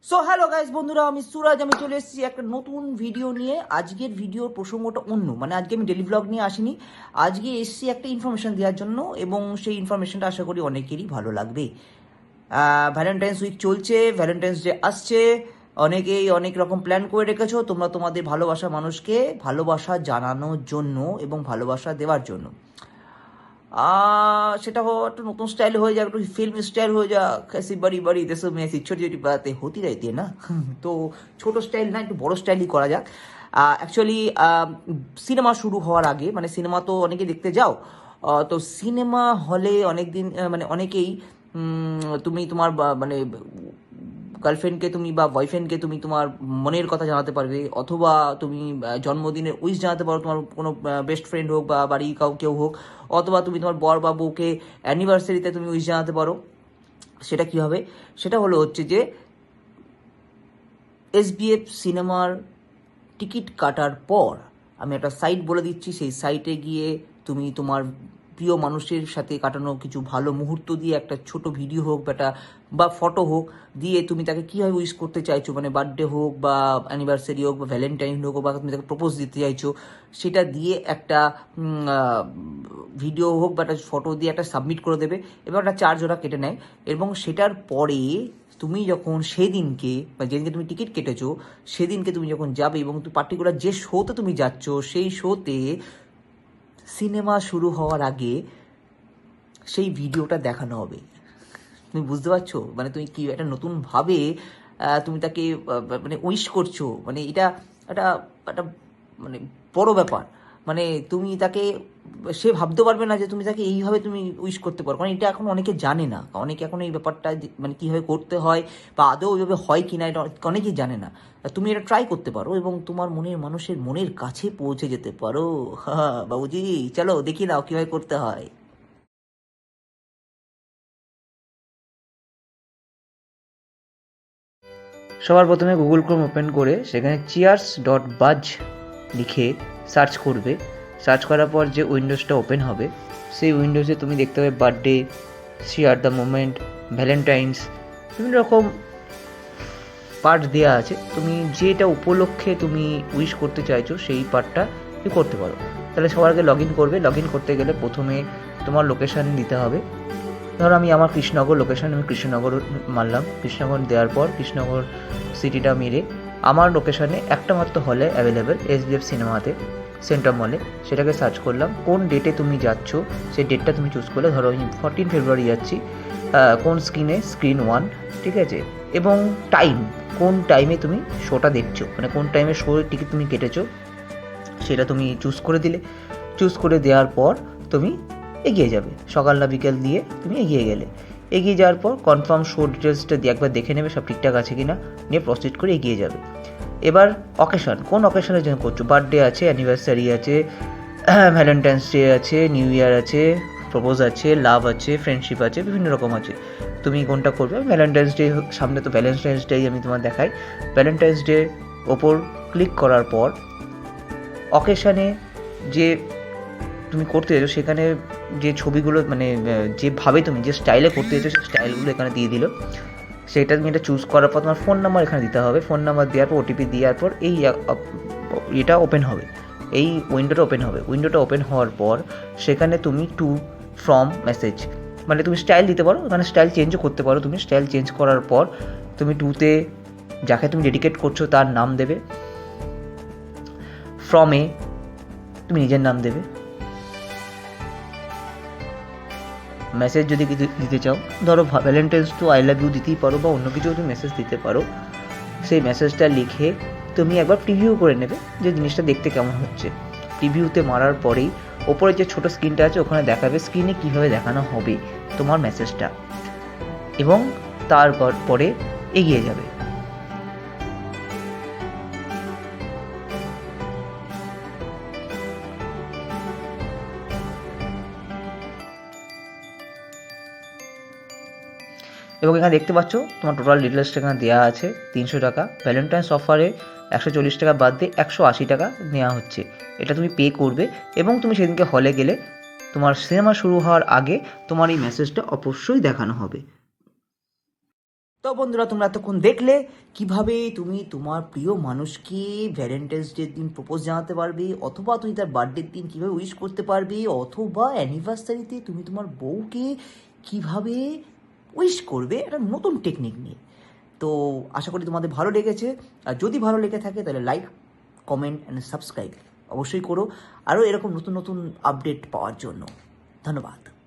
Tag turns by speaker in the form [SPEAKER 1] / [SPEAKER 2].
[SPEAKER 1] So hello guys বন্ধুরা, আমি সুরাজ। আমি চলে এসেছি একটা নতুন ভিডিও নিয়ে। আজকের ভিডিওর প্রসঙ্গটা অন্য, মানে আজকে আমি ডেলি ব্লগ নিয়ে আসিনি। আজকে এসেছি একটা ইনফরমেশন দেওয়ার জন্য, এবং সেই ইনফরমেশনটা আশা করি অনেকেরই ভালো লাগবে। ভ্যালেন্টাইন্স উইক চলছে, ভ্যালেন্টাইন্স ডে আসছে। অনেকেই অনেক রকম প্ল্যান করে রেখেছো তোমরা তোমাদের ভালোবাসা মানুষকে ভালোবাসা জানানোর জন্য এবং ভালোবাসা দেওয়ার জন্য। সেটা একটা নতুন স্টাইল হয়ে যাক, একটু ফিল্ম স্টাইল হয়ে যাক। ऐसी बड़ी बड़ी देशों में ऐसी छोटी छोटी बातें होती रहती है ना। তো ছোট স্টাইল না, একটু বড় স্টাইলই করা যাক। অ্যাকচুয়ালি সিনেমা শুরু হওয়ার আগে, মানে সিনেমা তো অনেকে দেখতে যাও, তো সিনেমা হলে অনেক দিন মানে অনেকেই তুমি তোমার মানে গার্লফ্রেন্ডকে তুমি বা বয়ফ্রেন্ডকে তুমি তোমার মনের কথা জানাতে পারবে, অথবা তুমি জন্মদিনের উইশ জানাতে পারো তোমার কোনো বেস্ট ফ্রেন্ড হোক বা বাড়ির কেউ হোক, অথবা তুমি তোমার বর বা বউকে অ্যানিভার্সারিতে তুমি উইশ জানাতে পারো। সেটা কী হবে? সেটা হচ্ছে যে SBF সিনেমার টিকিট কাটার পর আমি একটা সাইট বলে দিচ্ছি, সেই সাইটে গিয়ে তুমি তোমার প্রিয় মানুষের সাথে কাটানো কিছু ভালো মুহূর্ত দিয়ে একটা ছোট ভিডিও হোক বা ফটো হোক দিয়ে তুমি তাকে কীভাবে উইশ করতে চাইছো, মানে বার্থডে হোক বা অ্যানিভার্সারি হোক বা ভ্যালেন্টাইন হোক বা তুমি তাকে প্রপোজ দিতে চাইছো, সেটা দিয়ে একটা ভিডিও হোক বা একটা ফটো দিয়ে একটা সাবমিট করে দেবে, এবং একটা চার্জ ওরা কেটে নেয়। এবং সেটার পরে তুমি যখন সেদিনকে বা যেদিনকে তুমি টিকিট কেটেছো সেদিনকে তুমি যখন যাবে এবং তুমি পার্টিকুলার যে শোতে তুমি যাচ্ছ, সেই শোতে সিনেমা শুরু হওয়ার আগে সেই ভিডিওটা দেখানো হবে। তুমি বুঝতে পারছো? মানে তুমি কি একটা নতুনভাবে তুমি তাকে মানে উইশ করছো, মানে এটা একটা একটা মানে বড় ব্যাপার। মানে তুমি তাকে, সে ভাবতে পারবে না যে তুমি তাকে এইভাবে তুমি উইশ করতে পারো, কারণ এটা এখন অনেকে জানে না, অনেকে এখন এই ব্যাপারটা মানে কীভাবে করতে হয় বা আদৌ ওইভাবে হয় কি না এটা অনেকেই জানে না। তুমি এটা ট্রাই করতে পারো এবং তোমার মনের মানুষের মনের কাছে পৌঁছে যেতে পারো। হ্যাঁ বাবুজি, চলো দেখি নাও কীভাবে করতে হয়। সবার প্রথমে গুগল ক্রোম ওপেন করে সেখানে cheers.buzz লিখে সার্চ করবে। সার্চ করার পর যে উইন্ডোজটা ওপেন হবে সেই উইন্ডোজে তুমি দেখতে পাবে birthday, share the moment, Valentine's, বিভিন্ন রকম পার্ট দেওয়া আছে। তুমি যেটা উপলক্ষে তুমি উইশ করতে চাইছো সেই পার্টটা তুমি করতে পারো। তাহলে সবার আগে লগ ইন করবে। লগ ইন করতে গেলে প্রথমে তোমার লোকেশান দিতে হবে। ধরো আমি আমার কৃষ্ণনগর লোকেশান, আমি কৃষ্ণনগর মারলাম। কৃষ্ণনগর দেওয়ার পর কৃষ্ণনগর সিটিটা মেরে আমার লোকেশানে একটা মাত্র হলে অ্যাভেলেবেল, SBF সিনেমাতে, সেন্টার মলে। সেটাকে সার্চ করলাম। কোন ডেটে তুমি যাচ্ছ সেই ডেটটা তুমি চুজ করলে। ধরো আমি 14 ফেব্রুয়ারি যাচ্ছি। কোন স্ক্রিন 1, ঠিক আছে? এবং টাইম, কোন টাইমে তুমি শোটা দেখছো, মানে কোন টাইমে শো টিকিট তুমি কেটেছো সেটা তুমি চুজ করে দিলে। চুজ করে দেওয়ার পর তুমি এগিয়ে যাবে। সকাল না বিকেল দিয়ে তুমি এগিয়ে গেলে। এগিয়ে যাওয়ার পর কনফার্ম শো ডিটেলসটা দিয়ে একবার দেখে নেবে সব ঠিকঠাক আছে কি না, নিয়ে প্রসিড করে এগিয়ে যাবে। এবার অকেশন, কোন অকেশনের জন্য করছো? বার্থডে আছে, অ্যানিভার্সারি আছে, ভ্যালেন্টাইন্স ডে আছে, নিউ ইয়ার আছে, প্রপোজ আছে, লাভ আছে, ফ্রেন্ডশিপ আছে, বিভিন্ন রকম আছে। তুমি কোনটা করবে? ভ্যালেন্টাইন্স ডে সামনে, তো ভ্যালেন্টাইন্স ডে আমি তোমার দেখাই। ভ্যালেন্টাইন্স ডে ওপর ক্লিক করার পর অকেশানে যে তুমি করতে চাইছো সেখানে যে ছবিগুলো, মানে যেভাবে তুমি যে স্টাইলে করতে চাইছো সেই স্টাইলগুলো এখানে দিয়ে দিল। সেটা তুমি এটা চুজ করার পর তোমার ফোন নাম্বার এখানে দিতে হবে। ফোন নাম্বার দেওয়ার পর OTP দেওয়ার পর এই এটা ওপেন হবে, এই উইন্ডোটা ওপেন হবে। উইন্ডোটা ওপেন হওয়ার পর সেখানে তুমি টু ফ্রম মেসেজ, মানে তুমি স্টাইল দিতে পারো, মানে স্টাইল চেঞ্জও করতে পারো। তুমি স্টাইল চেঞ্জ করার পর তুমি টুতে যাকে তুমি ডেডিকেট করছো তার নাম দেবে। ফ্রমে তুমি নিজের নাম দেবে। মেসেজ যদি দিতে চাও, ধরো ভ্যালেন্টাইন্স তো আই লাভ ইউ দিতেই পারো, বা অন্য কিছু তুমি মেসেজ দিতে পারো। সেই মেসেজটা লিখে তুমি একবার প্রিভিউ করে নেবে যে জিনিসটা দেখতে কেমন হচ্ছে। প্রিভিউতে মারার পরেই ওপরে যে ছোটো স্ক্রিনটা আছে ওখানে দেখাবে স্ক্রিনে কীভাবে দেখানো হবে তোমার মেসেজটা, এবং তারপর পরে এগিয়ে যাবে। এবং এখানে দেখতে পাচ্ছ তোমার টোটাল ডিটেলসটা এখানে দেওয়া আছে। 300 টাকা ভ্যালেন্টাইন্স অফারে 140 টাকা বাদ দিয়ে 180 টাকা নেওয়া হচ্ছে। এটা তুমি পে করবে এবং তুমি সেদিনকে হলে গেলে তোমার সিনেমা শুরু হওয়ার আগে তোমার এই মেসেজটা অবশ্যই দেখানো হবে। তো বন্ধুরা, তোমরা এতক্ষণ দেখলে কিভাবে তুমি তোমার প্রিয় মানুষকে ভ্যালেন্টাইন্স ডের দিন প্রপোজ জানাতে পারবে, অথবা তুমি তার বার্থডের দিন কীভাবে উইশ করতে পারবে, অথবা অ্যানিভার্সারিতে তুমি তোমার বউকে কিভাবে উইশ করবে, একটা নতুন টেকনিক নিয়ে। তো আশা করি তোমাদের ভালো লেগেছে। আর যদি ভালো লেগে থাকে তাহলে লাইক, কমেন্ট অ্যান্ড সাবস্ক্রাইব অবশ্যই করো, আরও এরকম নতুন নতুন আপডেট পাওয়ার জন্য। ধন্যবাদ।